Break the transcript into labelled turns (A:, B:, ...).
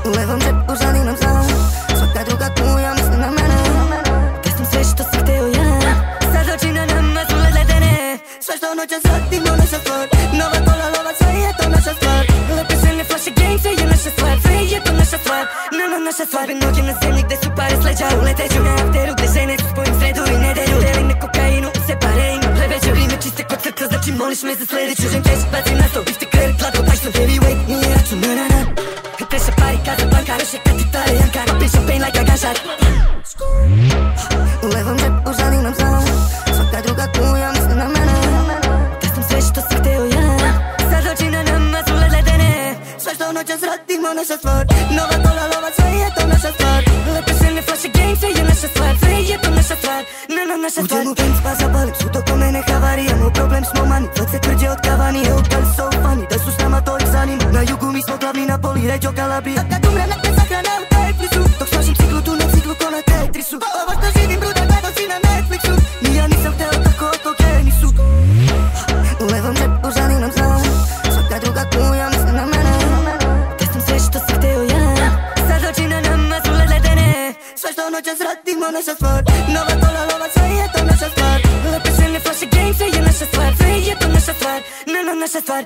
A: U levom džepu žalim znam svaka druga kuja misli na mene. Da sam sve što si hteo ja, sad oči na nama su ledene. Sve što noćas radimo naša stvar, nova kola lova, sve je to naša stvar. Lepe žene, flaše, gang, sve je naša stvar, sve je to naša stvar, naša stvar. Be noge na zemlji gde su pare sleđa uleteću na afteru gde žene su spojim sredu i nedelju. Delim me kokainu, se pare ima plebeđu. Ime čiste kod srca, znači moliš me za sledeću. Žem cash, baci na sto, biste kredit, plako, tačno heavyweight, nije račun, na. Treša pari, kaza, banka, reše kad ti tare janka. Pin šampagne like a gašar. U levom džepu žalim nam znam svaka druga kuja misli na mene. Da sam sve što si hteo ja, sad oči na nama su ledene. Sve što noćas radimo naša stvar, nova kola lova, sve je to naša stvar. Lepe žene, flaše, gang, sve je naša stvar, sve je to naša stvar, naša stvar. Uđem u Benz pa zapalim, su to ko mene havarija. Moj problem smo mani, dvace tvrđe od kavanije. Upali so funny, da su s nama to ih zanima. Na jugu mi smo glavni na poli, Reggio Calabria. Kad umre nek me sahrane u Tetrisu, dok složim ciklu tu na ciklu ko na Tetrisu. Ovo što živim bruda gledao si na Netflixu, ni ja nisam hteo tako od tog Genisu. U levom džepu žalim nam znam svaka druga kuja misli na mene. Da sam sve što si hteo ja, sad oči na nama su ledene. Sve što noćas radimo naša stvar, nova kola lova, sve je to naša stvar. Lepe žene, flaše, gang, sve je naša stvar, sve je to naša stvar, naša stvar.